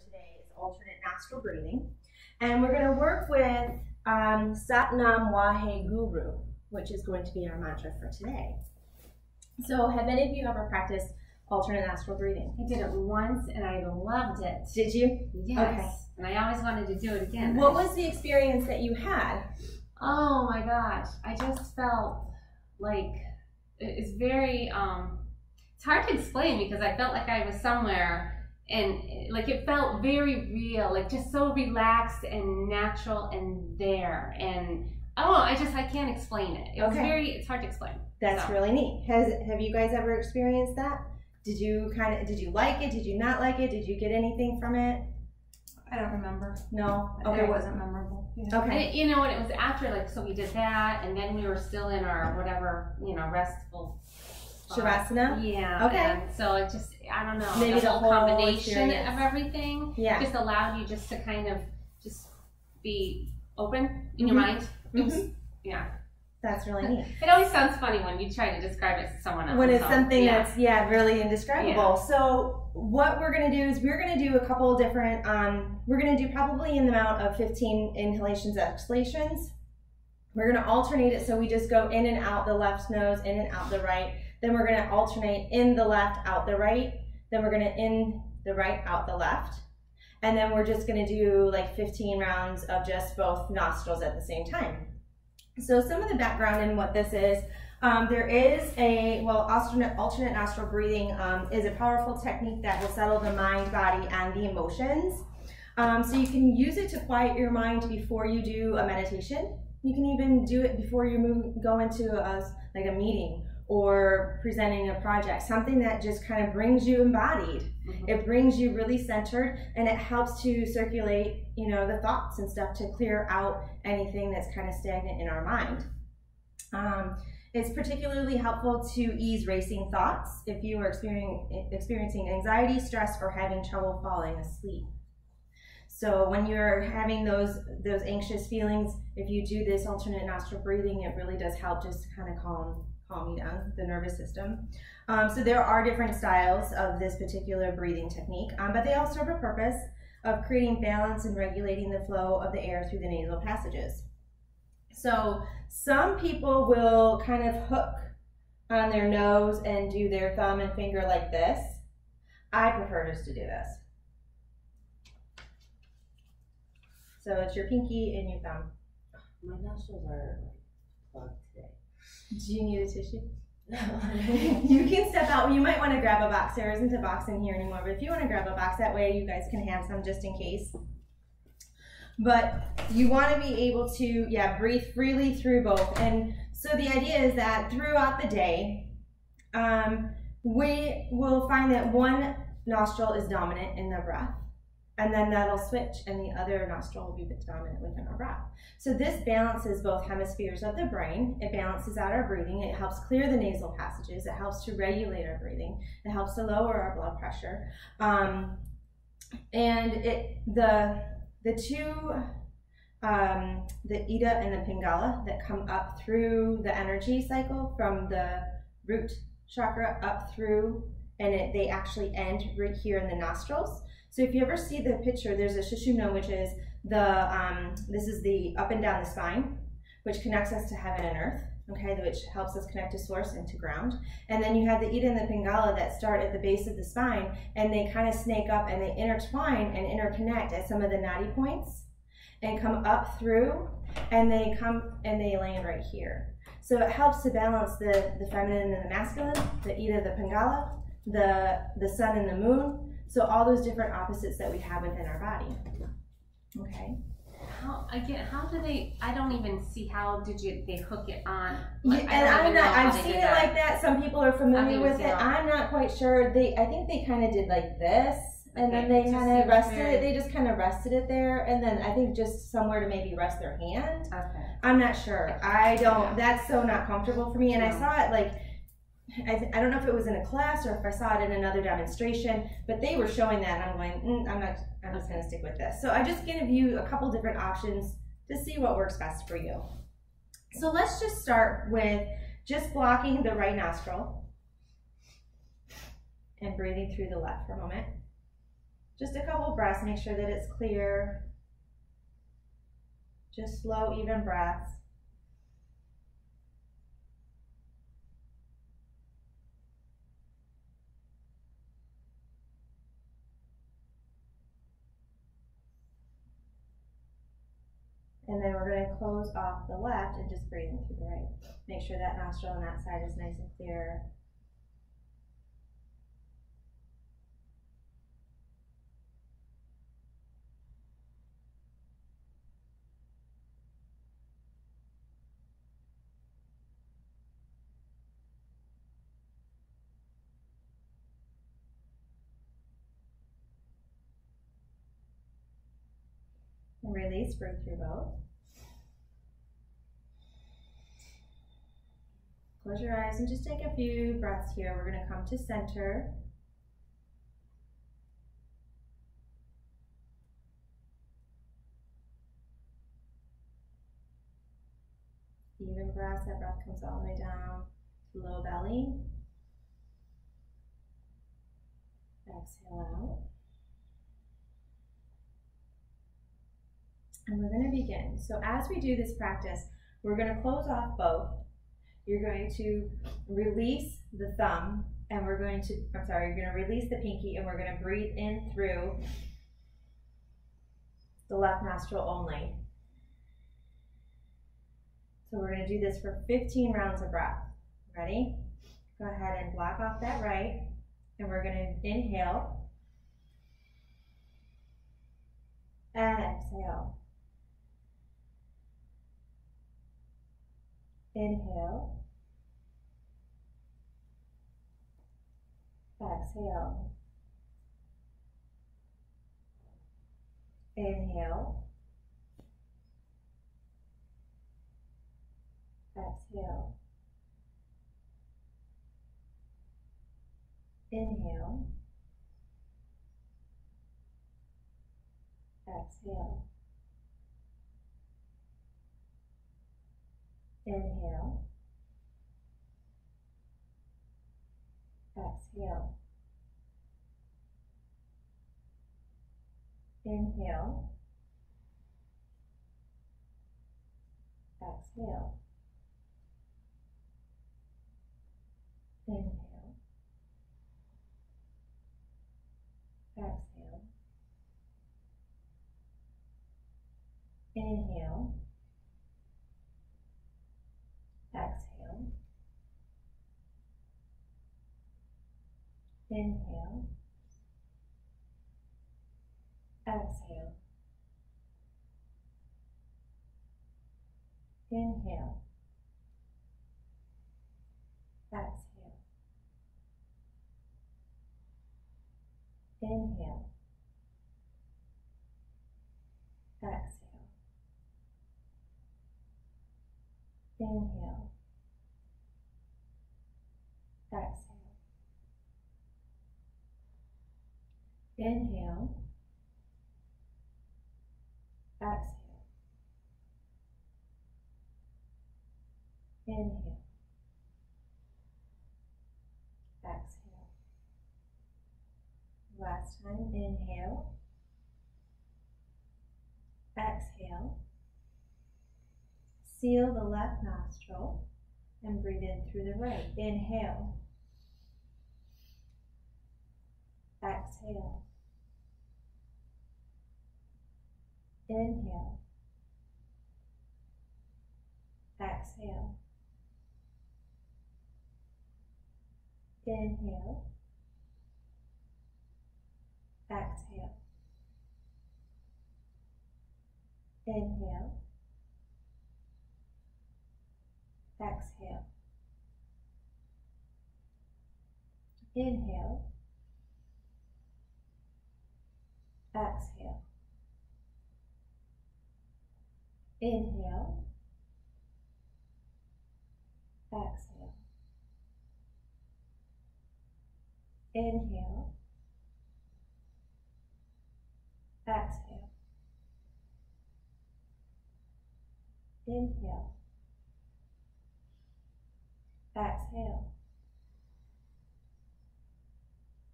today is alternate nostril breathing. And we're going to work with Sat Nam Wahe Guru, which is going to be our mantra for today. So have any of you ever practiced alternate nostril breathing? I did it once and I loved it. Did you? Yes. Okay. And I always wanted to do it again. What was the experience that you had? Oh my gosh. I just felt like it's very, it's hard to explain because I felt like I was somewhere and like it felt very real, like just so relaxed and natural and there. And oh, I can't explain it. It was it's hard to explain. That's really neat. Have you guys ever experienced that? Did you like it? Did you not like it? Did you get anything from it? I don't remember. No? Okay. It wasn't memorable. Yeah. Okay. And, you know what, it was after, like, so we did that, and then we were still in our whatever, you know, restful. Shavasana? Yeah. Okay. And so it just, I don't know. Maybe the whole combination experience of everything just allowed you just to kind of just be open in your mind. Yeah. That's really neat. It always sounds funny when you try to describe it to someone else. When it's something that's, really indescribable. Yeah. So what we're going to do is we're going to do a couple different, we're going to do probably in the amount of 15 inhalations, exhalations. We're going to alternate it so we just go in and out the left nose, in and out the right. Then we're going to alternate in the left, out the right. Then we're going to in the right, out the left. And then we're just going to do like 15 rounds of just both nostrils at the same time. So some of the background in what this is, there is alternate nostril breathing is a powerful technique that will settle the mind, body, and the emotions. So you can use it to quiet your mind before you do a meditation. You can even do it before you go into like a meeting or presenting a project, something that just kind of brings you embodied. It brings you really centered, and it helps to circulate, you know, the thoughts and stuff to clear out anything that's kind of stagnant in our mind. It's particularly helpful to ease racing thoughts if you are experiencing anxiety, stress, or having trouble falling asleep. So when you're having those anxious feelings, if you do this alternate nostril breathing, it really does help just to kind of calm you down, the nervous system. So there are different styles of this particular breathing technique, but they all serve a purpose of creating balance and regulating the flow of the air through the nasal passages. So some people will kind of hook on their nose and do their thumb and finger like this. I prefer just to do this. So it's your pinky and your thumb. My nostrils are plugged today. Do you need a tissue? No. You can step out. You might want to grab a box. There isn't a box in here anymore, but if you want to grab a box, that way you guys can have some just in case. But you want to be able to, breathe freely through both. And so the idea is that throughout the day, we will find that one nostril is dominant in the breath. And then that'll switch and the other nostril will be dominant within our breath. So this balances both hemispheres of the brain. It balances out our breathing. It helps clear the nasal passages. It helps to regulate our breathing. It helps to lower our blood pressure. And the two, the Ida and the Pingala that come up through the energy cycle from the root chakra up through, and they actually end right here in the nostrils. So if you ever see the picture, there's a Sushumna, which is this is the up and down the spine, which connects us to heaven and earth, okay, which helps us connect to source and to ground. And then you have the Ida and the Pingala that start at the base of the spine, and they kind of snake up and they intertwine and interconnect at some of the Nadi points and come up through, and they come and they land right here. So it helps to balance the feminine and the masculine, the Ida, the Pingala, the sun and the moon. So all those different opposites that we have within our body. Okay. How do they? I don't even see how they hook it on. Like, I've seen it like that. Some people are familiar with it. I'm not quite sure. I think they kind of did like this, and then they kind of rested it. They just kind of rested it there, and then I think just somewhere to maybe rest their hand. Okay. I'm not sure. I don't. That's so not comfortable for me. And I saw it like. I don't know if it was in a class or if I saw it in another demonstration, but they were showing that, and I'm going, I'm just going to stick with this. So I just give you a couple different options to see what works best for you. So let's just start with just blocking the right nostril and breathing through the left for a moment. Just a couple breaths, make sure that it's clear. Just slow, even breaths. And then we're going to close off the left and just breathe in through the right. Make sure that nostril on that side is nice and clear. And release, breathe through both. Close your eyes and just take a few breaths here. We're going to come to center. Even breaths, that breath comes all the way down to low belly. Exhale out. And we're going to begin. So as we do this practice, we're going to close off both. You're going to release the thumb and you're going to release the pinky and we're going to breathe in through the left nostril only. So we're going to do this for 15 rounds of breath. Ready? Go ahead and block off that right. And we're going to inhale and exhale. Inhale. Exhale. Inhale. Exhale. Inhale. Exhale. Inhale. Exhale. Inhale. Exhale. Inhale. Exhale. Inhale. Exhale. Inhale. Exhale. Inhale. Exhale. Inhale. Exhale. Inhale. Exhale. Inhale. Exhale. Inhale. Exhale. Last time, inhale. Exhale. Seal the left nostril and breathe in through the right. Inhale. Exhale. Inhale. Exhale. Inhale. Exhale. Inhale. Exhale. Inhale. Exhale. Inhale. Exhale. Inhale. Exhale. Inhale. Exhale.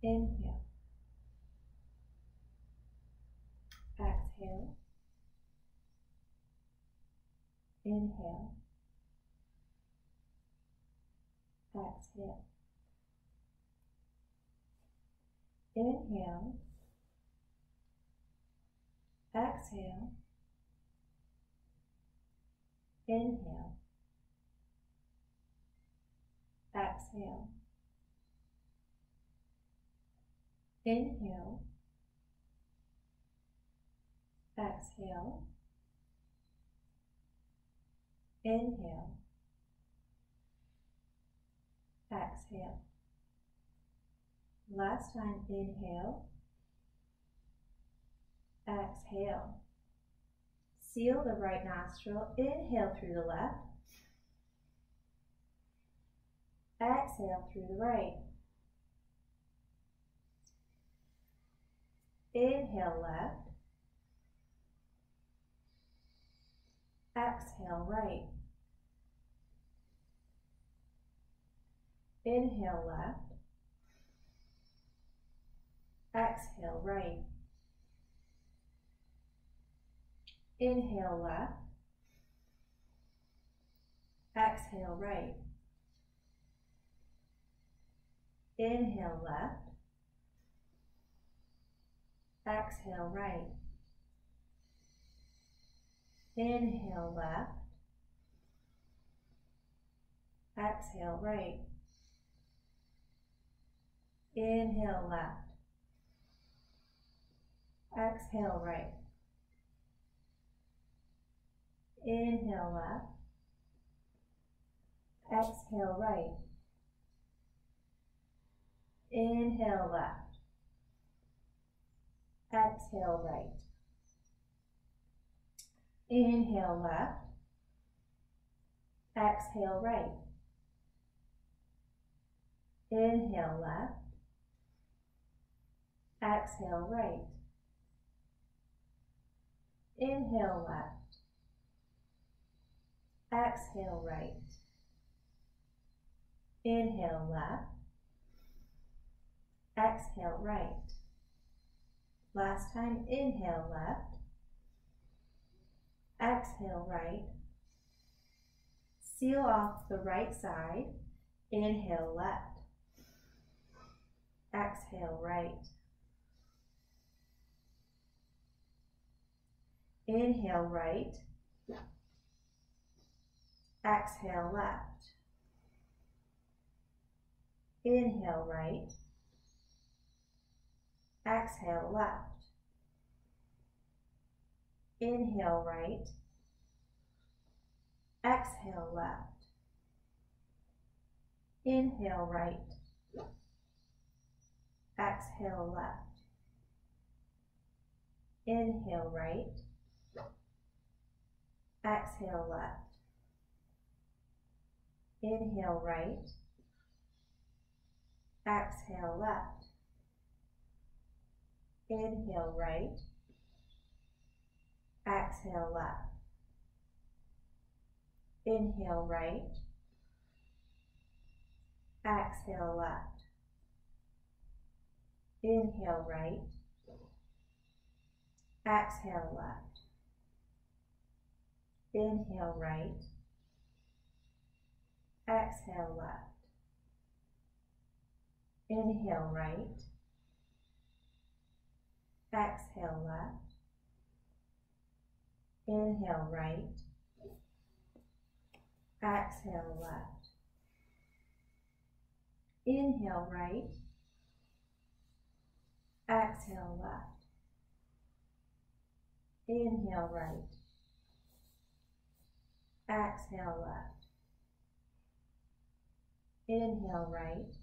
Inhale. exhale, inhale, exhale, inhale, exhale, inhale, exhale, inhale, exhale, inhale, exhale. Last time, inhale, exhale. Seal the right nostril, inhale through the left, exhale through the right. Inhale left, exhale right. Inhale left, exhale right. Inhale left, exhale right. Inhale left, exhale right. Inhale left, exhale right. Inhale left, exhale right. Inhale left, exhale right. Inhale left, exhale right. Inhale left, exhale right. Inhale left, exhale right. Inhale left, exhale right. Inhale left, exhale right. Last time, inhale left, exhale right. Seal off the right side, inhale left, exhale right. Inhale right, exhale left. Inhale right, exhale left. Inhale right, exhale left. Inhale right, exhale left. Inhale right, exhale left. Inhale right, exhale left. Inhale right, exhale left. Inhale right, exhale left. Inhale right, exhale left. Inhale right, exhale left. Inhale right, exhale left. Inhale right, exhale left. Inhale right, exhale left. Inhale right, exhale left. Inhale right,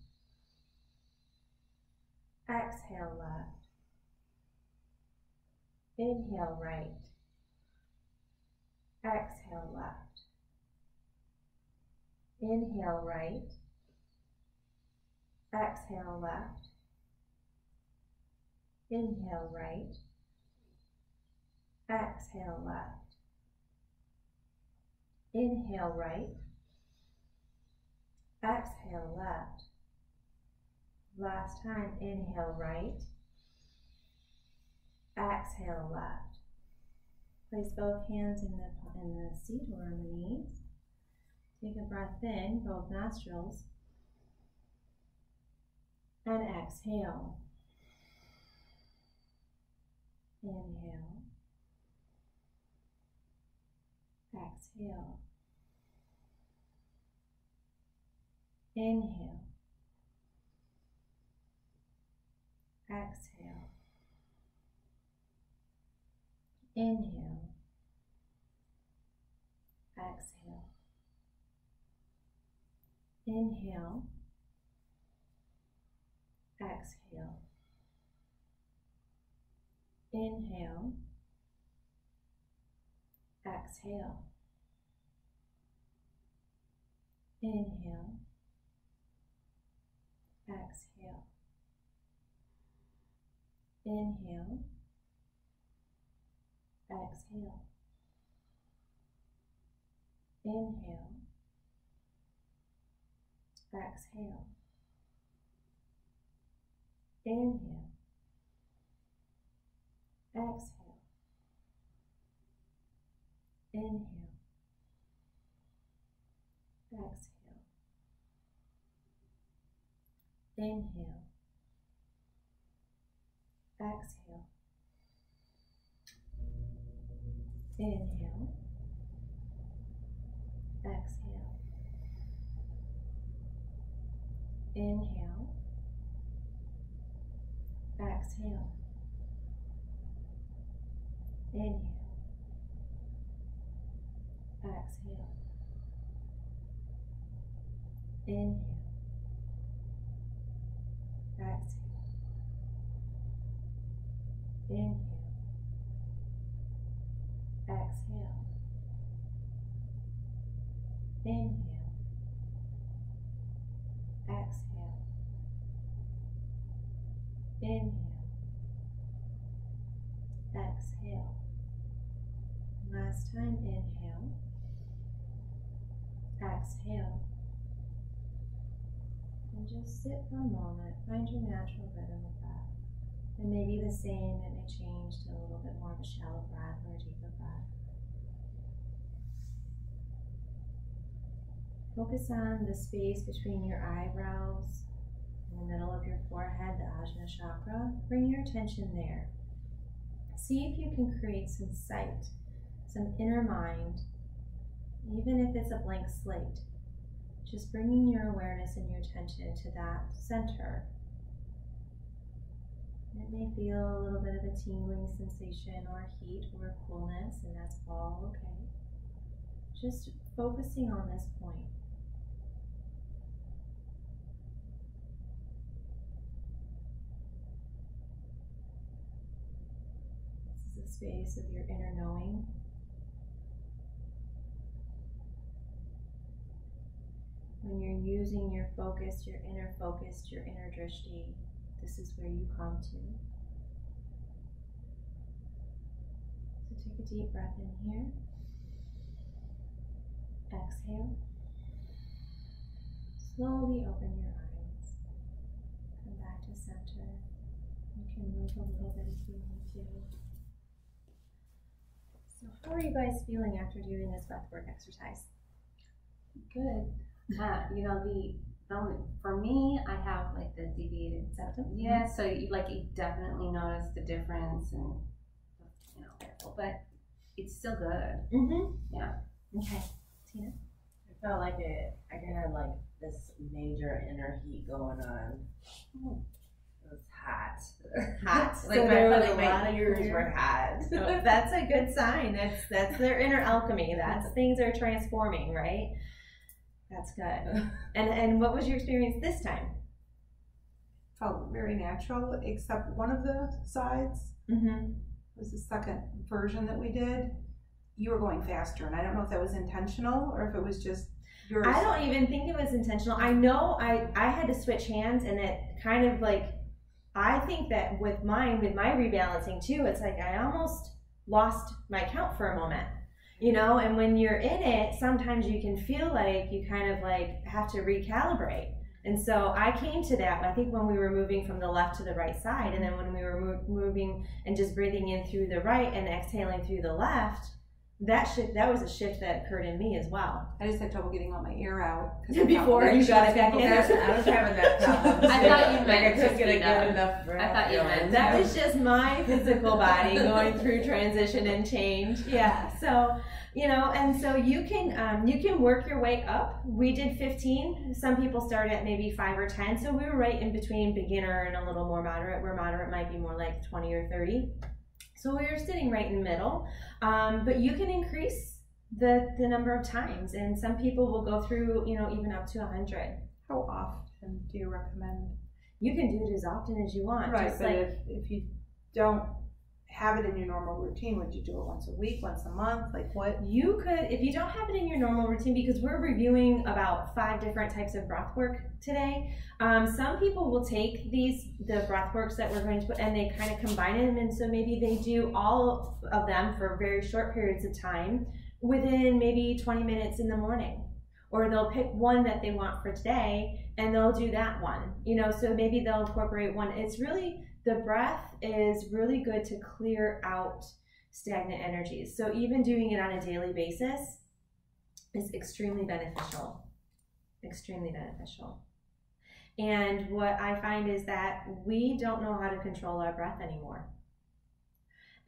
exhale left. Inhale right, exhale left. Inhale right, exhale left. Inhale right, exhale left. Inhale right, exhale left. Last time, inhale right, exhale left. Place both hands in the seat or on the knees. Take a breath in, both nostrils. And exhale. Inhale. Exhale. Inhale. Exhale. Inhale. Exhale. Inhale. Exhale. Inhale. Exhale. Inhale. Exhale. Inhale. Exhale. Inhale. Exhale. Inhale. Exhale. Inhale. Exhale. Inhale. Exhale. Inhale. Exhale. Inhale. Exhale. Inhale. Exhale. Inhale. Exhale. Inhale. Exhale. Inhale. Exhale. Inhale. Exhale. Last time, inhale. Exhale. And just sit for a moment. Find your natural rhythm of breath. It may be the same, it may change to a little bit more of a shallow breath or a deeper breath. Focus on the space between your eyebrows, in the middle of your forehead, the Ajna chakra. Bring your attention there. See if you can create some sight, some inner mind, even if it's a blank slate. Just bringing your awareness and your attention to that center. It may feel a little bit of a tingling sensation or heat or coolness, and that's all okay. Just focusing on this point. This is the space of your inner knowing. When you're using your focus, your inner drishti, this is where you come to. So take a deep breath in here. Exhale. Slowly open your eyes. Come back to center. You can move a little bit if you need to. So how are you guys feeling after doing this breathwork exercise? Good. You know, for me, I have like the deviated septum. Yeah, so you definitely notice the difference, and but it's still good. Yeah. Okay. Tina? I felt like I had like this major inner heat going on. It was hot. Hot. Like So I there felt was like a my lot of ears were hot. Oh, that's a good sign. That's their inner alchemy. That's things are transforming, right? That's good. And what was your experience this time? Felt very natural, except one of the sides was the second version that we did. You were going faster, and I don't know if that was intentional or if it was just yours. I don't even think it was intentional. I know I had to switch hands, and it kind of like, I think that with my rebalancing too, it's like I almost lost my count for a moment. You know, and when you're in it, sometimes you can feel like you kind of like have to recalibrate. And so I came to that, I think, when we were moving from the left to the right side, and then when we were moving and just breathing in through the right and exhaling through the left, that was a shift that occurred in me as well. I just had trouble getting all my air out. Before you got it back in. I was having that problem. I thought you meant I couldn't get enough breath. I thought you meant that was just my physical body going through transition and change. Yeah. So, you know, and so you can work your way up. We did 15. Some people start at maybe 5 or 10. So we were right in between beginner and a little more moderate, where moderate might be more like 20 or 30. So we were sitting right in the middle, but you can increase the number of times, and some people will go through, you know, even up to 100. How often do you recommend? You can do it as often as you want. Right, just but like, if you don't have it in your normal routine, would you do it once a week, once a month? Like what? You could, if you don't have it in your normal routine, because we're reviewing about 5 different types of breath work today. Some people will take the breath works that we're going to put, and they kind of combine them, and so maybe they do all of them for very short periods of time within maybe 20 minutes in the morning. Or they'll pick one that they want for today, and they'll do that one. You know, so maybe they'll incorporate one. It's really, the breath is really good to clear out stagnant energies. So even doing it on a daily basis is extremely beneficial. Extremely beneficial. And what I find is that we don't know how to control our breath anymore.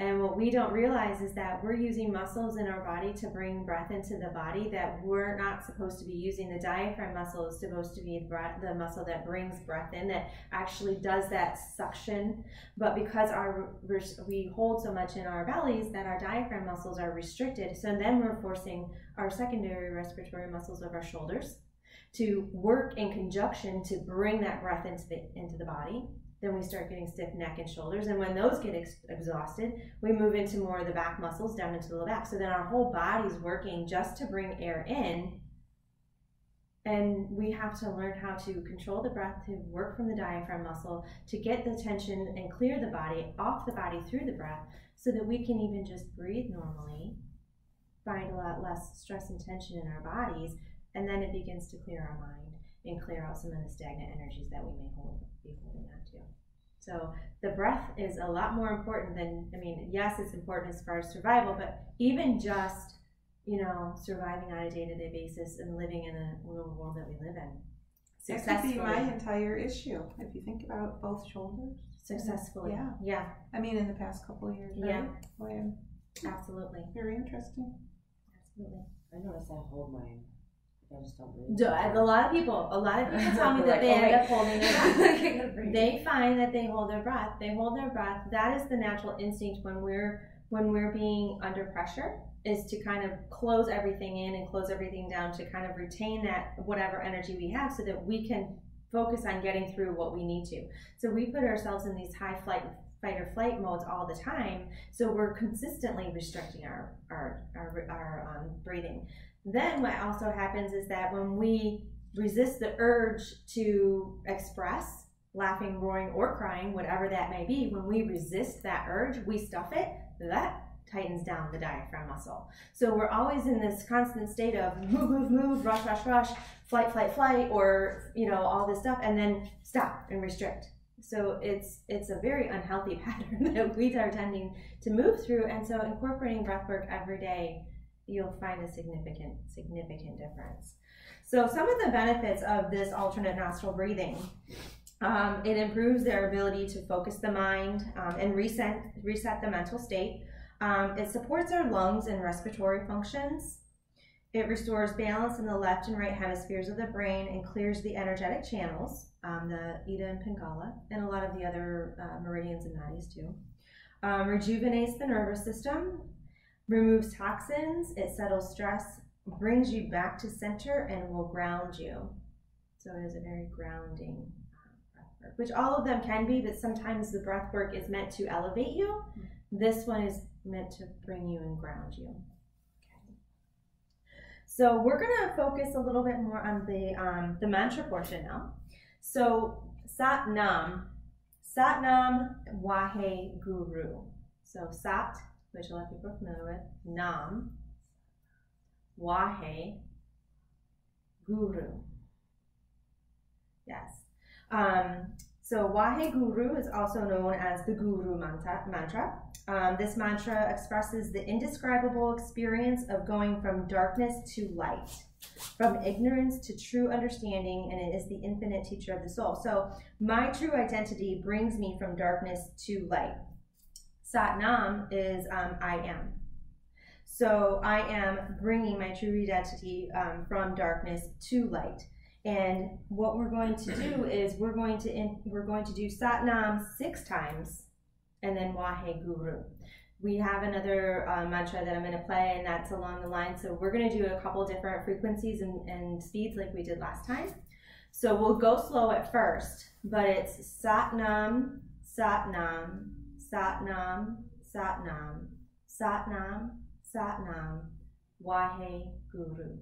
And what we don't realize is that we're using muscles in our body to bring breath into the body that we're not supposed to be using. The diaphragm muscle is supposed to be the muscle that brings breath in, that actually does that suction. But because we hold so much in our bellies that our diaphragm muscles are restricted, so then we're forcing our secondary respiratory muscles of our shoulders to work in conjunction to bring that breath into the body. Then we start getting stiff neck and shoulders, and when those get exhausted, we move into more of the back muscles down into the back. So then our whole body's working just to bring air in, and we have to learn how to control the breath, to work from the diaphragm muscle, to get the tension and clear the body off the body through the breath, so that we can even just breathe normally, find a lot less stress and tension in our bodies, and then it begins to clear our mind and clear out some of the stagnant energies that we may be holding on to. So the breath is a lot more important than, I mean, yes, it's important as far as survival, but even just, you know, surviving on a day-to-day basis and living in the world that we live in. That could be my entire issue, if you think about both shoulders. Successfully. Yeah. Yeah. I mean, in the past couple of years, right? Yeah. Boy, Absolutely. very interesting. Absolutely. I notice I hold mine. I just don't breathe. A lot of people tell me that they end up holding their breath. They find that they hold their breath. They hold their breath. That is the natural instinct when we're being under pressure, is to kind of close everything in and close everything down, to kind of retain that whatever energy we have, so that we can focus on getting through what we need to. So we put ourselves in these high fight or flight modes all the time. So we're consistently restricting our breathing. Then what also happens is that when we resist the urge to express, laughing, roaring, or crying, whatever that may be, when we resist that urge, we stuff it, that tightens down the diaphragm muscle. So we're always in this constant state of move, move, move, rush, rush, rush, flight, flight, flight, or, you know, all this stuff, and then stop and restrict. So it's a very unhealthy pattern that we are tending to move through. And so incorporating breath work every day, you'll find a significant difference. So some of the benefits of this alternate nostril breathing, it improves their ability to focus the mind and reset the mental state. It supports our lungs and respiratory functions. It restores balance in the left and right hemispheres of the brain and clears the energetic channels, the Ida and Pingala, and a lot of the other meridians and nadis too. Rejuvenates the nervous system, removes toxins, it settles stress, brings you back to center, and will ground you. So it is a very grounding breath work, which all of them can be, but sometimes the breath work is meant to elevate you. This one is meant to bring you and ground you. So we're going to focus a little bit more on the mantra portion now. So Sat Nam Wahe Guru. So Sat, which a lot of people are familiar with, Nam, Wahe, Guru. Yes. So Wahe Guru is also known as the Guru mantra. This mantra expresses the indescribable experience of going from darkness to light, from ignorance to true understanding, and it is the infinite teacher of the soul. So my true identity brings me from darkness to light. Sat Nam is I am. So I am bringing my true identity from darkness to light. And what we're going to do is we're going to do Sat Nam 6 times, and then Wahe Guru. We have another mantra that I'm going to play, and that's along the line. So we're going to do a couple different frequencies and speeds like we did last time. So we'll go slow at first, but it's Sat Nam, Sat Nam, Sat Nam, Sat Nam, Sat Nam, Sat Nam, Wahe Guru.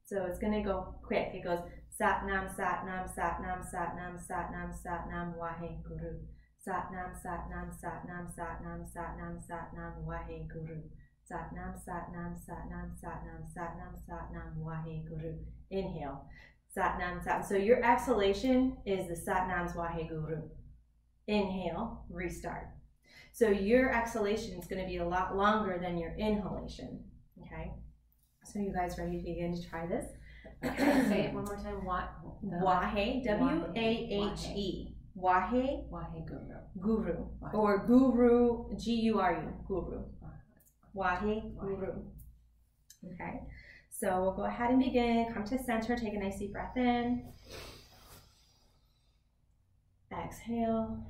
So it's going to go quick. It goes Sat Nam, Sat Nam, Sat Nam, Sat Nam, Sat Nam, Sat Nam, Wahe Guru. Sat Nam, Sat Nam, Sat Nam, Sat Nam, Sat Nam, Sat Nam, Wahe Guru. Sat Nam, Sat Nam, Sat Nam, Sat Nam, Sat Nam, Sat Nam, Wahe Guru. Inhale. Sat Nam, Sat. So your exhalation is the Sat Nam's Wahe Guru. Inhale, restart. So your exhalation is going to be a lot longer than your inhalation. Okay? So you guys ready to begin to try this? Say it one more time. Wahe, W-A-H-E. Wahe, Wahe Guru. Guru. Or Guru, G-U-R-U, Guru. Wahe Guru. Okay, so we'll go ahead and begin. Come to center, take a nice deep breath in. Exhale.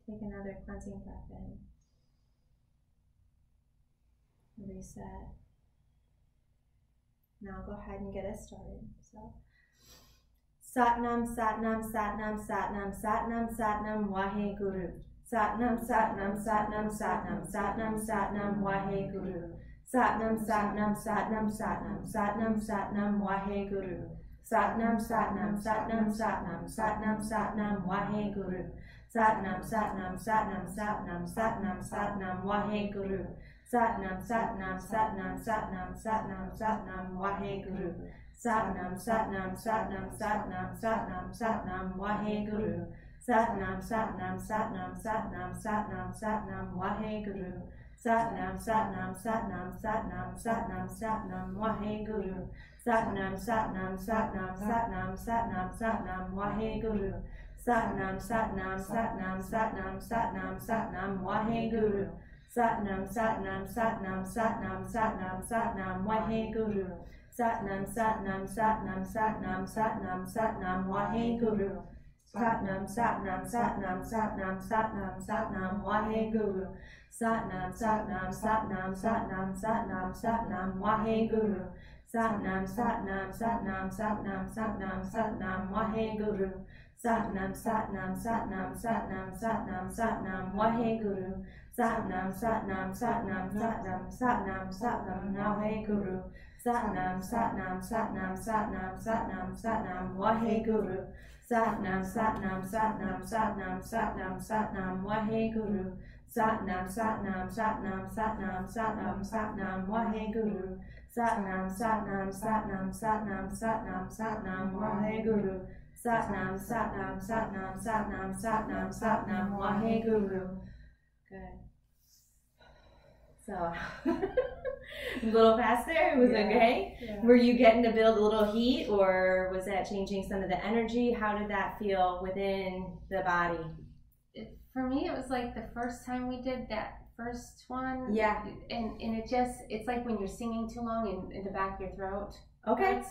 Take another cleansing breath in. Reset. Now go ahead and get us started. So, Sat Nam, Sat Nam, Sat Nam, Sat Nam, Sat Nam, Sat Nam, Wahe Guru. Sat Nam, Sat Nam, Sat Nam, Sat Nam, Sat Nam, Sat Nam, Wahe Guru. Sat Nam, Sat Nam, Sat Nam, Sat Nam, Sat Nam, Sat Nam, Wahe Guru. Sat Nam, Sat Nam, Sat Nam, Sat Nam, Sat Nam, Sat Nam, Wahe Guru. Sat Nam, Sat Nam, Sat Nam, Sat Nam, Sat Nam, Sat Nam, Wahe Guru. Sat Nam, Sat Nam, Sat Nam, Sat Nam, Sat Nam, Sat Nam, Wahe Guru. Sat Nam, Sat Nam, Sat Nam, Sat Nam, Sat Nam, Sat Nam, Wahe Guru. Sat Nam, Sat Nam, Sat Nam, Sat Nam, Sat Nam, Sat Nam, Wahe Guru. Sat Nam, Sat Nam, Sat Nam, Sat Nam, Sat Nam, Sat Nam, Wahe Guru. Sat Nam, Sat Nam, Sat Nam, Sat Nam, Sat Nam, Sat Nam, Wahe Guru. Sat Nam, Sat Nam, Sat Nam, Sat Nam, Sat Nam, Sat Nam, Wahe Guru. Sat Nam, Sat Nam, Sat Nam, Sat Nam, Sat Nam, Sat Nam, Wahe Guru. Sat Nam, Sat Nam, Sat Nam, Sat Nam, Sat Nam, Sat Nam, Wahe Guru. Sat Nam, Sat Nam, Sat Nam, Sat Nam, Sat Nam, Sat Nam, Wahe Guru. Sat Nam, Sat Nam, Sat Nam, Sat Nam, Sat Nam, Sat Nam, Wahe Guru. Sat Nam, Sat Nam, Sat Nam, Sat Nam, Sat Nam, Sat Nam, Wahe Guru. Sat Nam, Sat Nam, Sat Nam, Sat Nam, Sat Nam, Sat Nam, Wahe Guru. Sat Nam, Sat Nam, Sat Nam, Sat Nam, Sat Nam, Sat Nam, Wahe Guru. Sat Nam, Sat Nam, Sat Nam, Sat Nam, Sat Nam, Sat Nam, Wahe Guru. Sat Nam, Sat Nam, Sat Nam, Sat Nam, Sat Nam, Sat Nam, Wahe Guru. Sat Nam, Sat Nam, Sat Nam, Sat Nam, Sat Nam, Sat Nam, Wahe Guru. Sat Nam, Sat Nam, Sat Nam, Sat Nam, Sat Nam, Sat Nam, Wahe Guru. Sat Nam, Sat Nam, Sat Nam, Sat Nam, Sat Nam, Sat Nam, Wahe Guru. Good. So, a little fast there. It was okay. Yeah. Were you getting to build a little heat, or was that changing some of the energy? How did that feel within the body? For me, it was like the first time we did that first one. Yeah. And it's like when you're singing too long in the back of your throat. Okay.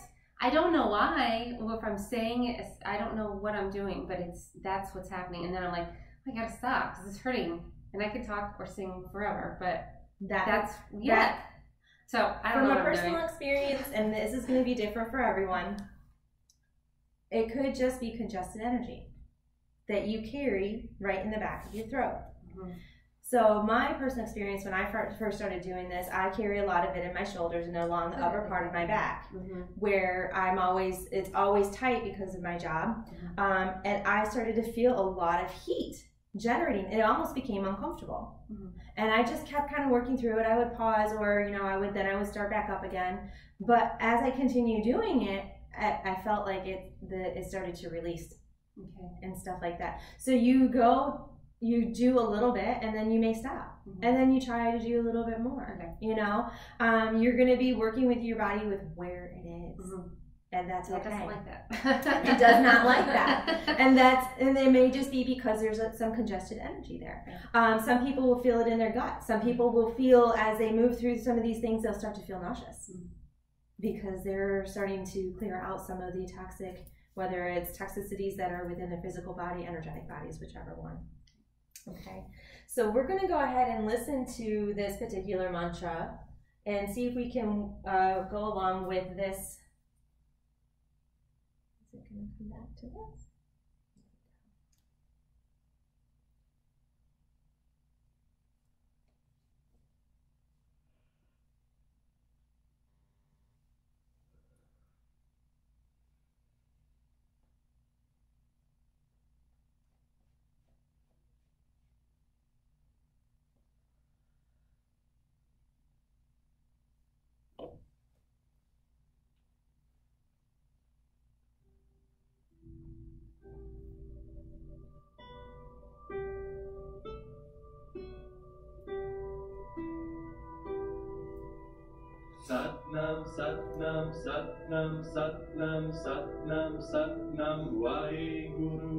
I don't know why. Well, if I'm saying it, I don't know what I'm doing, but that's what's happening. And then I'm like, I gotta stop because it's hurting. And I could talk or sing forever, but that's. So I don't know. From a personal experience, and this is going to be different for everyone, it could just be congested energy that you carry right in the back of your throat. Mm-hmm. So my personal experience, when I first started doing this, I carry a lot of it in my shoulders and along the upper part of my back, where it's always tight because of my job. And I started to feel a lot of heat generating, it almost became uncomfortable. And I just kept kind of working through it. I would pause, or I would start back up again. But as I continued doing it, I felt like it started to release and stuff like that. So you do a little bit, and then you may stop, and then you try to do a little bit more. You're going to be working with your body with where it is. And that's okay. It doesn't like that. It does not like that. And it may just be because there's some congested energy there. Some people will feel it in their gut. Some people will feel, as they move through some of these things, they'll start to feel nauseous because they're starting to clear out some of the toxic, whether it's toxicities that are within the physical body, energetic bodies, whichever one. Okay, so we're going to go ahead and listen to this particular mantra and see if we can go along with this. Is it going to come back to this? Satnam, Satnam, Satnam, Satnam, Satnam, Satnam, Wahe Guru.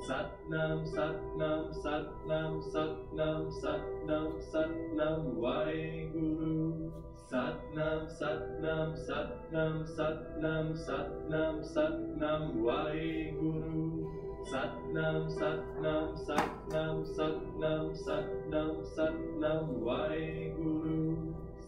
Satnam, Satnam, Satnam, Satnam, Satnam, Satnam, Wahe Guru. Satnam, Satnam, Satnam, Satnam, Satnam, Satnam, Wahe Guru. Satnam, Satnam, Satnam, Satnam, Satnam, Satnam, Wahe Guru.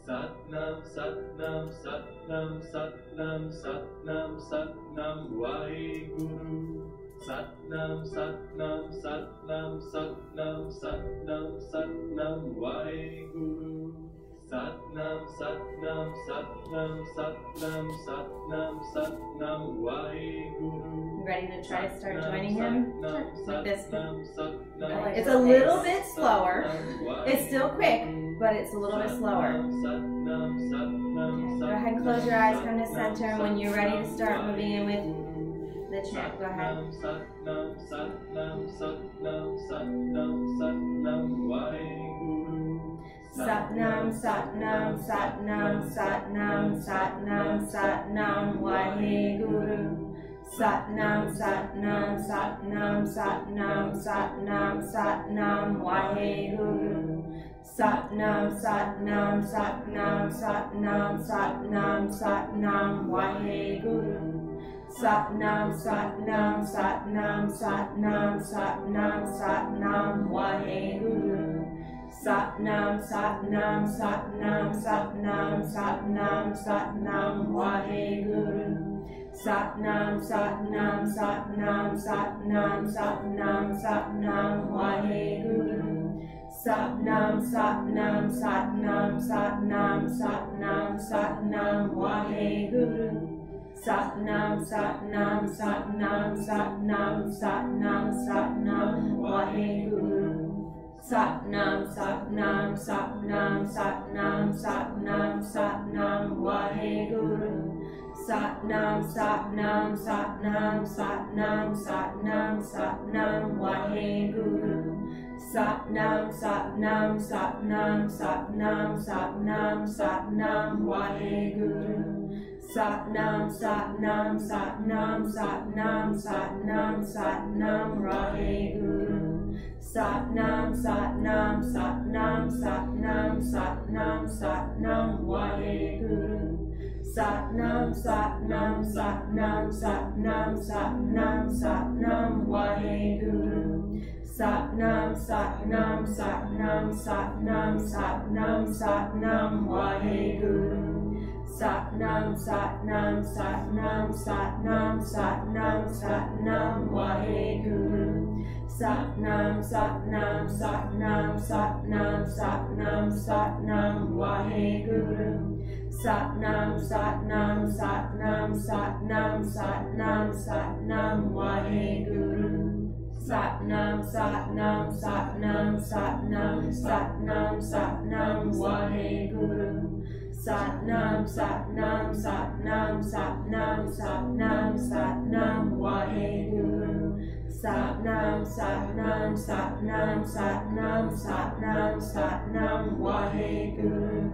Satnam, Satnam, Satnam, Satnam, Satnam, Satnam, Wahe Guru. Satnam, Satnam, Satnam, Satnam, Satnam, Satnam, Wahe Guru. Satnam, Satnam, Satnam, Satnam, Satnam, Satnam, Wahe Guru. You ready to try to start joining him? Like this. Satnam, It's a little bit slower. It's still quick, but it's a little bit slower. Okay. Go ahead and close your eyes, come to center, and when you're ready to start moving in with the chant, go ahead. Satnam, Satnam, Satnam, Satnam, Satnam, Wahe Guru. Satnam, Satnam, Satnam, Satnam, Satnam, Satnam, Wahe Guru. Satnam, Satnam, Satnam, Satnam, Satnam, Satnam, Wahe Guru. Satnam, Satnam, Satnam, Satnam, Satnam, Satnam, Wahe Guru. Satnam, Satnam, Satnam, Satnam, Satnam, Satnam, Wahe Guru. Satnam, Satnam, Satnam, Satnam, Satnam, Satnam, Wahe Guru. Satnam, Satnam, Satnam, Satnam, Satnam, Satnam, Wahe Guru. Satnam, Satnam, Satnam, Satnam, Satnam, Satnam, Wahe Guru. Satnam, Satnam, Satnam, Satnam, Satnam, Satnam, Wahe Guru. Satnam, Satnam, Satnam, Satnam, Satnam, Satnam, Wahe Guru. Satnam, Satnam, Satnam, Satnam, Satnam, Satnam, Wahe Guru. Satnam, Satnam, Satnam, Satnam, Satnam, Satnam, Wahe Guru. Satnam, Satnam, Satnam, Satnam, Satnam, Satnam, Wahe Guru. Satnam, Satnam, Satnam, Satnam, Satnam, Satnam, Wahe Guru. Satnam, Satnam, Satnam, Satnam, Satnam, Satnam, Wahe Guru. Satnam, Satnam, Satnam, Satnam, Satnam, Satnam, Wahe Guru. Satnam, Satnam, Satnam, Satnam, Satnam, Satnam, Wahe Guru. Satnam, Satnam, Satnam, Satnam, Satnam, Satnam, Wahe Guru. Satnam, Satnam, Satnam, Satnam, Satnam, Satnam, Wahe Guru. Satnam, Satnam, Satnam, Satnam, Satnam, Satnam, Waheguru. Satnam, Satnam, Satnam, Satnam, Satnam, Satnam, Waheguru. Satnam, Satnam, Satnam, Satnam, Satnam, Satnam, Waheguru.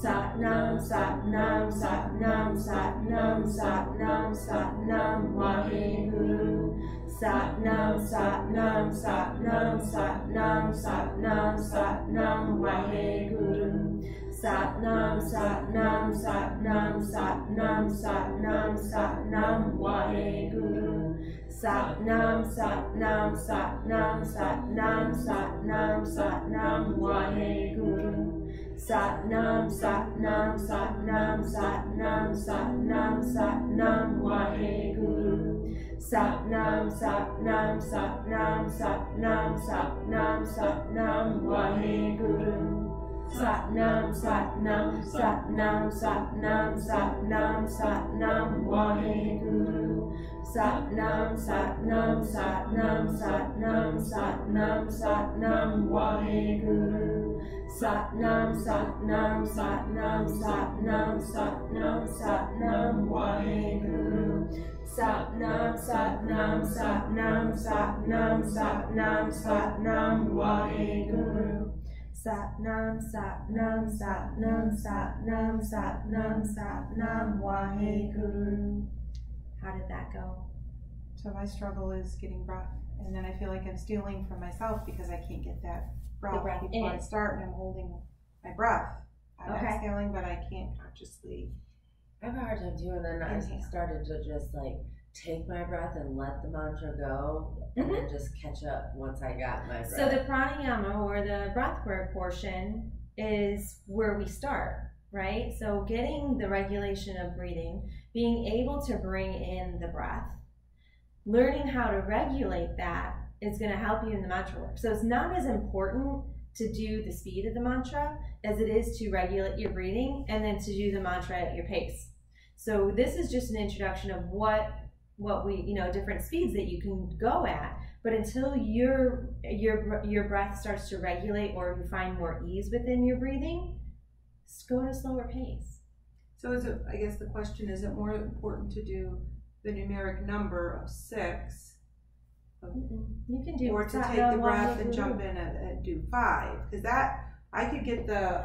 Satnam, Satnam, Satnam, Satnam, Satnam, Satnam, Waheguru. Satnam, Satnam, Satnam, Satnam, Satnam, Satnam, Waheguru. Satnam, Satnam, Satnam, Satnam, Satnam, Satnam, Waheguru. Satnam, Satnam, Satnam, Satnam, Satnam, Satnam, Waheguru. Satnam, Satnam, Satnam, Satnam, Satnam, Satnam, Waheguru. Satnam, Satnam, Satnam, Satnam, Satnam, Satnam, Waheguru. Satnam, Satnam, Satnam, Satnam, Satnam, Satnam, Waheguru. Satnam, Satnam, Satnam, Satnam, Satnam, Satnam, Waheguru. Satnam, Satnam, Satnam, Satnam, Satnam, Satnam, Waheguru. Satnam, Satnam, Satnam, Satnam, Satnam, Satnam, Waheguru. Satnam, Satnam, Satnam, Satnam, Satnam, Satnam, Waheguru. How did that go? So my struggle is getting breath, and then I feel like I'm stealing from myself because I can't get that breath before I start, and I'm holding my breath. I'm exhaling, but I can't consciously. I have a hard time doing that. I started to just like take my breath and let the mantra go, and then just catch up once I got my breath. So the pranayama, or the breath work portion, is where we start, right? So getting the regulation of breathing, being able to bring in the breath, learning how to regulate that is going to help you in the mantra work. So it's not as important to do the speed of the mantra as it is to regulate your breathing and then to do the mantra at your pace. So this is just an introduction of what we, different speeds that you can go at. But until your breath starts to regulate, or you find more ease within your breathing, just go at a slower pace. So I guess the question, is it more important to do the numeric number of 6? You can do, or to take the breath and jump in and do 5? Because that, I could get the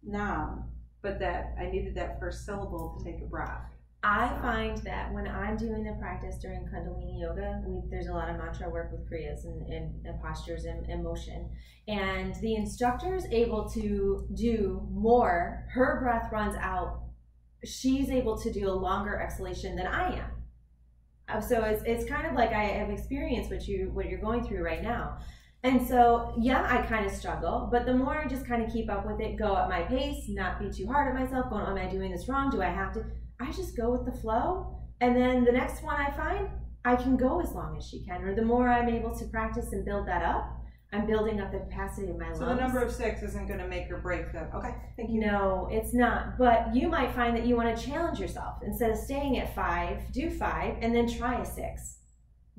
nam, but that I needed that first syllable to take a breath. I find that when I'm doing the practice during Kundalini Yoga, there's a lot of mantra work with kriyas and postures and motion. And the instructor is able to do more. Her breath runs out. She's able to do a longer exhalation than I am. So it's kind of like I have experienced what you're going through right now. And so, yeah, I kind of struggle, but the more I just kind of keep up with it, go at my pace, not be too hard on myself, going, am I doing this wrong? Do I have to? I just go with the flow. And then the next one I find, I can go as long as she can. Or the more I'm able to practice and build that up, I'm building up the capacity of my lungs. So the number of 6 isn't going to make or break that. Okay, thank you. No, it's not. But you might find that you want to challenge yourself. Instead of staying at 5, do 5 and then try a 6.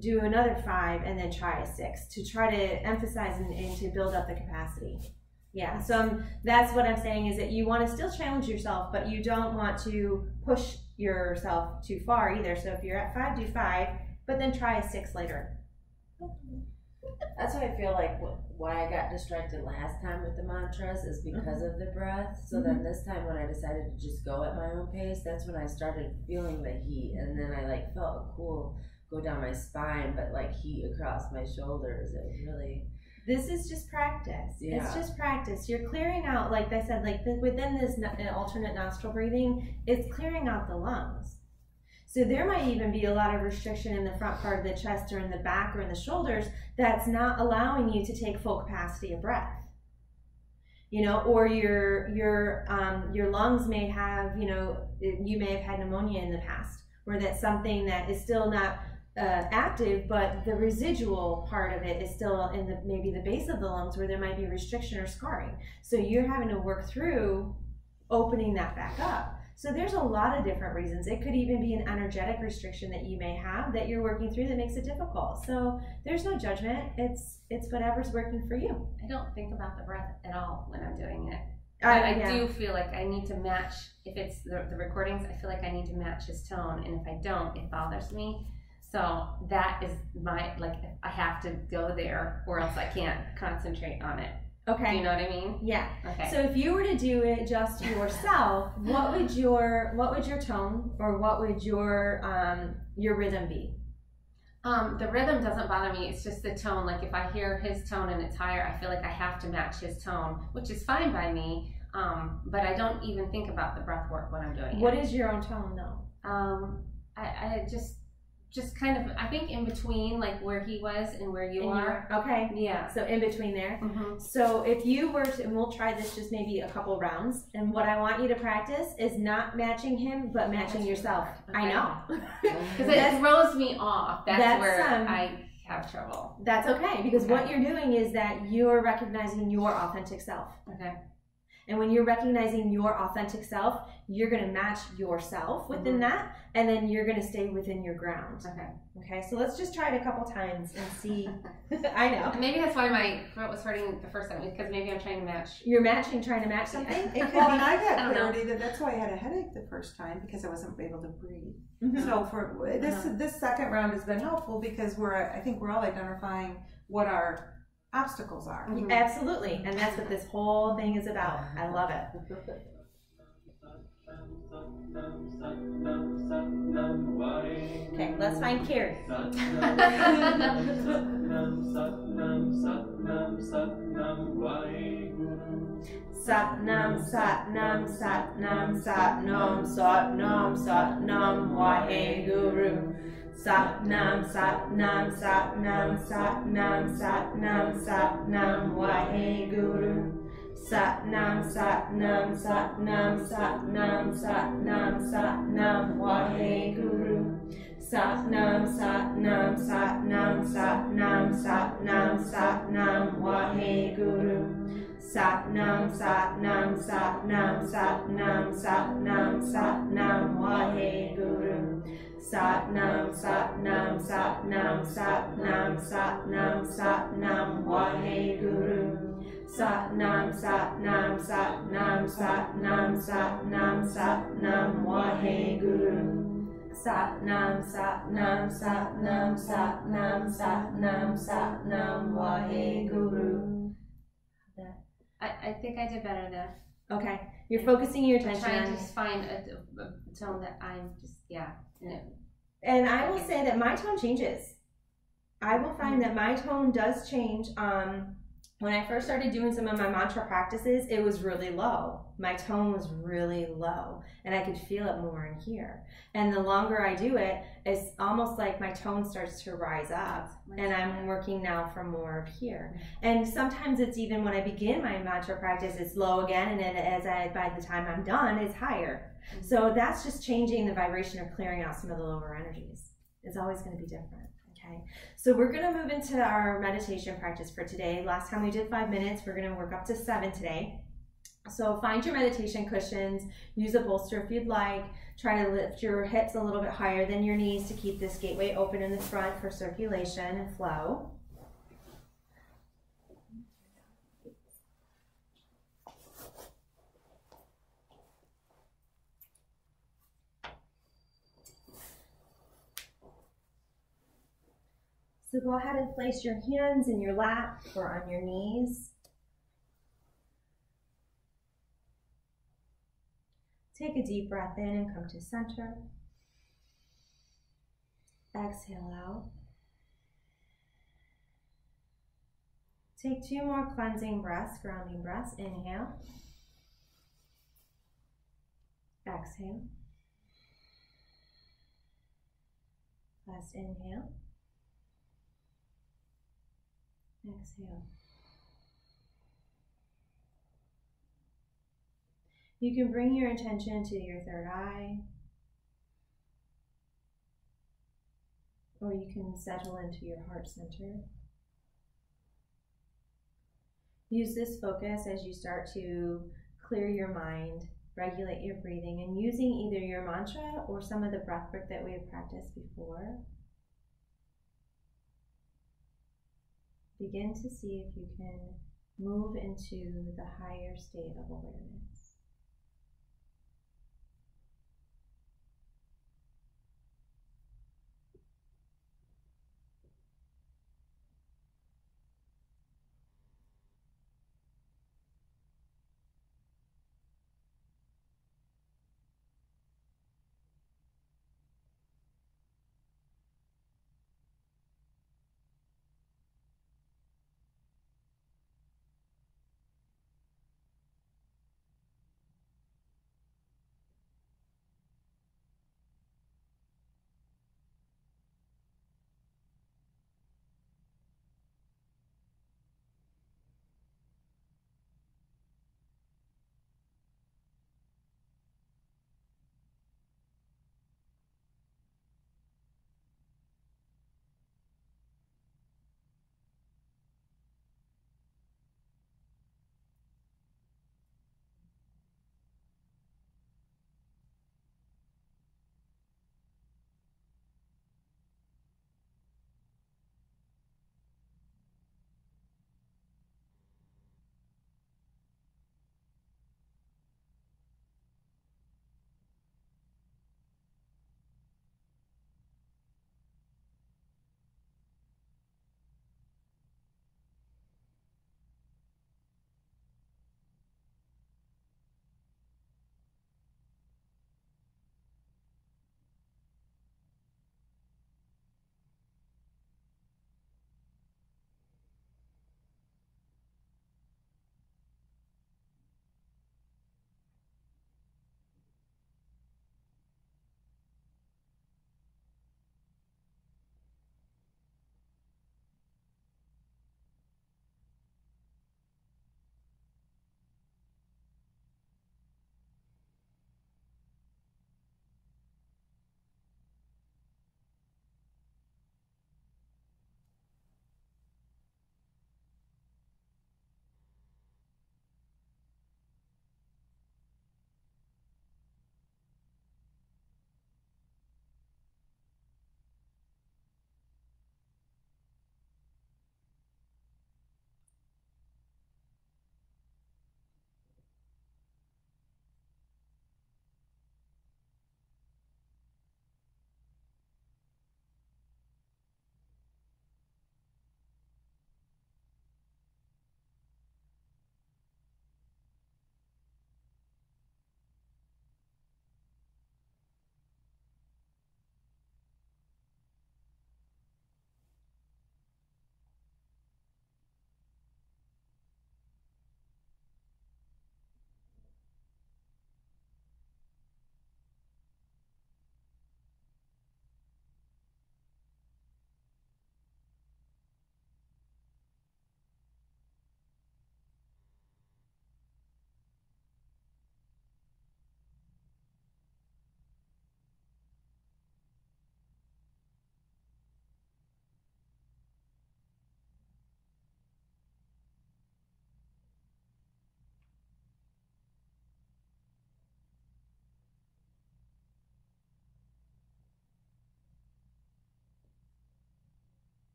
Do another 5 and then try a 6 to try to emphasize and to build up the capacity. Yeah, so that's what I'm saying, is that you want to still challenge yourself, but you don't want to push yourself too far either. So if you're at 5, do 5, but then try a 6 later. That's why I feel like why I got distracted last time with the mantras is because of the breath. So then this time when I decided to just go at my own pace, that's when I started feeling the heat, and then I like felt a cool go down my spine, but like heat across my shoulders. It was really... This is just practice. Yeah. It's just practice. You're clearing out, like I said, like within this alternate nostril breathing, it's clearing out the lungs. So there might even be a lot of restriction in the front part of the chest or in the back or in the shoulders that's not allowing you to take full capacity of breath. Or your lungs may have, you may have had pneumonia in the past, or that's something that is still not active, but the residual part of it is still in maybe the base of the lungs, where there might be restriction or scarring. So you're having to work through opening that back up. So there's a lot of different reasons. It could even be an energetic restriction that you may have that you're working through that makes it difficult. So there's no judgment. It's whatever's working for you. I don't think about the breath at all when I'm doing it. I do feel like I need to match, if it's the recordings, I feel like I need to match his tone, and if I don't, it bothers me. So that is my, like, I have to go there or else I can't concentrate on it. Okay. Do you know what I mean? Yeah. Okay. So if you were to do it just yourself, what would your tone or what would your rhythm be? The rhythm doesn't bother me. It's just the tone. Like if I hear his tone and it's higher, I feel like I have to match his tone, which is fine by me. But I don't even think about the breath work when I'm doing it. What is your own tone though? I just kind of, I think in between, like where he was and where you are. Okay. Yeah. So in between there. Mm-hmm. So if you were to, and we'll try this just maybe a couple rounds, and what I want you to practice is not matching him, but matching yourself. Okay. I know. Because it throws me off. That's where I have trouble. That's okay, because Okay. what you're doing is that you're recognizing your authentic self. Okay. And when you're recognizing your authentic self, you're going to match yourself within that, and then you're going to stay within your ground. Okay. Okay, so let's just try it a couple times and see. I know. And maybe that's why my throat was hurting the first time, because maybe I'm trying to match. You're trying to match something? It could be, I I got don't know. clarity that's why I had a headache the first time, because I wasn't able to breathe. Mhm. So for this second round has been helpful because I think we're all identifying what our obstacles are. Mhm. Absolutely, and that's what this whole thing is about. I love it. Okay, let's find Carrie. Satnam, Satnam, Satnam, Satnam, Satnam, Satnam, Wahe Guru. Satnam, Satnam, Satnam, Satnam, Satnam, Satnam, Wahe Guru. Satnam, Satnam, Satnam, Satnam, Satnam, Satnam, Wahe Guru. Satnam, Satnam, Satnam, Satnam, Satnam, Satnam, Wahe Guru. Satnam, Satnam, Satnam, Satnam, Satnam, Satnam, Wahe Guru. Satnam, Satnam, Satnam, Satnam, Satnam, Satnam, Wahe Guru. Satnam, Satnam, Satnam, Satnam, Satnam, Satnam, Wahe Guru. Satnam, Satnam, Satnam, Satnam, Satnam, Satnam, Wahe Guru. I think I did better there. Okay, you're focusing your I'm attention trying on. to just find a tone that I'm just, And I will say that my tone changes. I will find that my tone does change. When I first started doing some of my mantra practices, it was really low. My tone was really low, and I could feel it more in here. And the longer I do it, it's almost like my tone starts to rise up, and I'm working now for more of here. And sometimes it's even when I begin my mantra practice, it's low again, and then by the time I'm done, it's higher. So that's just changing the vibration or clearing out some of the lower energies. It's always going to be different. Okay, so we're going to move into our meditation practice for today. Last time we did 5 minutes. We're going to work up to 7 today. So find your meditation cushions, use a bolster if you'd like. Try to lift your hips a little bit higher than your knees to keep this gateway open in the front for circulation and flow. So go ahead and place your hands in your lap or on your knees. Take a deep breath in and come to center. Exhale out. Take 2 more cleansing breaths, grounding breaths. Inhale. Exhale. Last inhale. Exhale. You can bring your attention to your third eye, or you can settle into your heart center. Use this focus as you start to clear your mind regulate your breathing and using either your mantra or some of the breath work that we have practiced before. Begin to see if you can move into the higher state of awareness.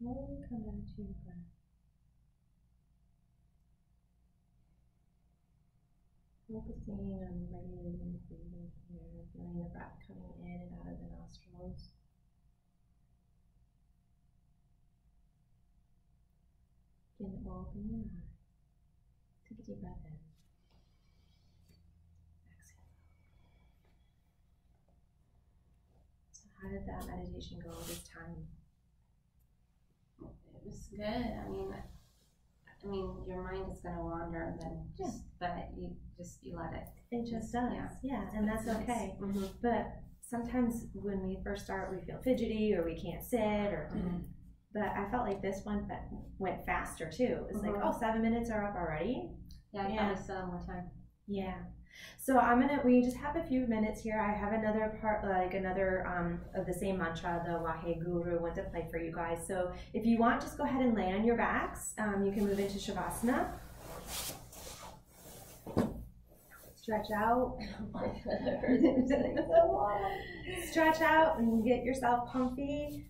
Slowly come back to your breath. Focusing on regulating the breathing here, feeling the breath coming in and out of the nostrils. Begin to open your eyes. Take a deep breath in. Exhale. So how did that meditation go this time? It was good. I mean, your mind is going to wander, then just that you let it. It just does, yeah, and that's okay. Mm-hmm. But sometimes when we first start, we feel fidgety or we can't sit, or. But I felt like this one went faster too. It's like, oh, 7 minutes are up already. Yeah, I probably still have more time. Yeah. So we just have a few minutes here. I have another part, of the same mantra, the Wahe Guru, one to play for you guys. So if you want, just go ahead and lay on your backs. You can move into Shavasana. Stretch out. Stretch out and get yourself comfy.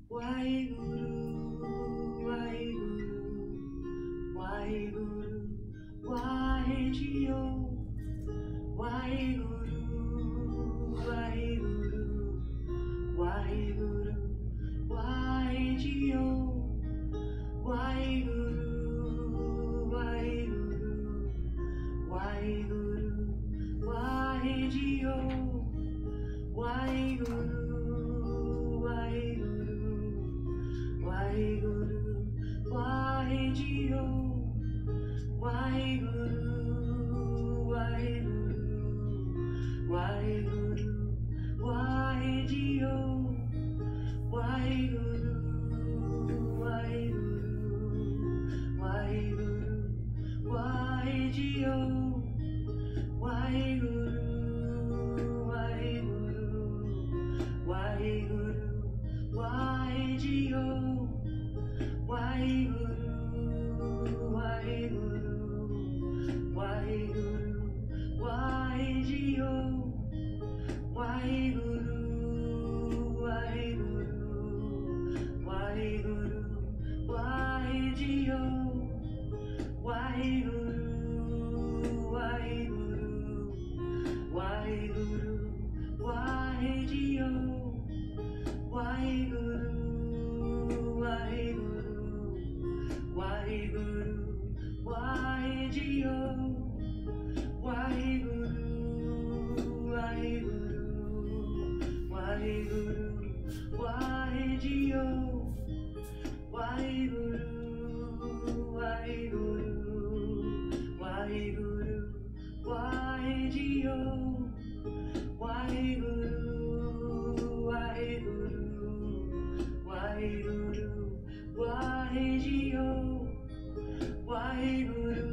Wahe Guru, Wahe Guru, Wahe Guru, Wahe Jio. Wahe Guru, Wahe Guru, Wahe Guru, Wahe Jio. Wahe Guru, Wahe Guru, Wahe Guru, Wahe Jio. Wahe Guru. Wahe Guru, Wahe Jio. Wahe Guru, Wahe Guru, Wahe Guru, Wahe Jio. Wahe Guru, Wahe Guru, Wahe Guru, Wahe Jio. Wahe Guru, Wahe Guru, Wahe Guru, Wahe Jio. Wahe Guru, Wahe Guru, Wahe Guru, Wahe Jio. Wahe Guru, Wahe Guru, Wahe Guru, Wahe Jio. Wahe Guru, Wahe Guru, Wahe Guru, Wahe Jio. Wahe Guru, Wahe Guru, Wahe Guru, Wahe Jio. Wahe Guru, Wahe Guru, Wahe Guru, Wahe Jio. Wahe Guru, Wahe Guru, Wahe Guru, Wahe Jio. Wahe Guru, Wahe Guru, Wahe Guru, Wahe Jio. Wahe Guru,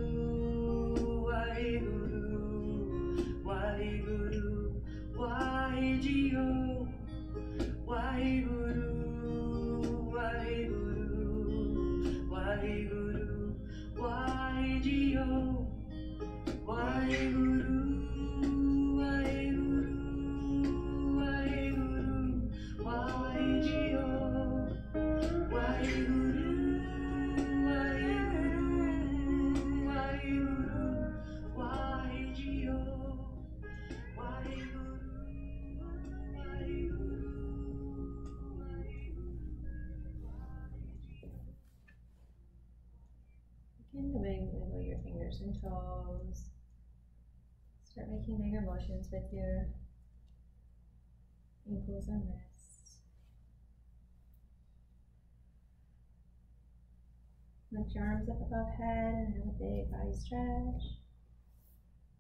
Wahe Guru, Wahe Guru, Wahe Jio. Wahe Guru, Wahe Guru, Wahe Guru, Wahe Jio. Wahe Guru, Wahe Guru, Wahe Guru, Wahe Jio. Wahe Guru, Wahe Guru, Wahe Guru, Wahe Jio. Wahe Guru, Wahe Begin to wiggle your fingers and toes. Start making bigger motions with your ankles and wrists. Lift your arms up above head and have a big body stretch.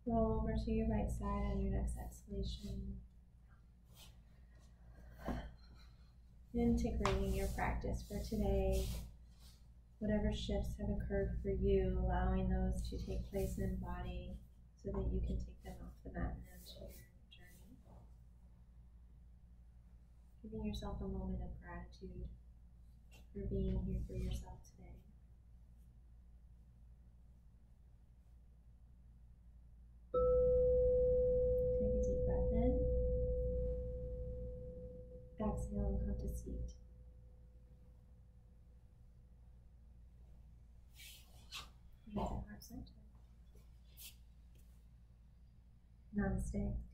Roll over to your right side on your next exhalation. Integrating your practice for today. Whatever shifts have occurred for you, allowing those to take place in body so that you can take them off the mat and onto your journey. Giving yourself a moment of gratitude for being here for yourself today. Take a deep breath in. Exhale and come to seat. Hands at heart center. Namaste.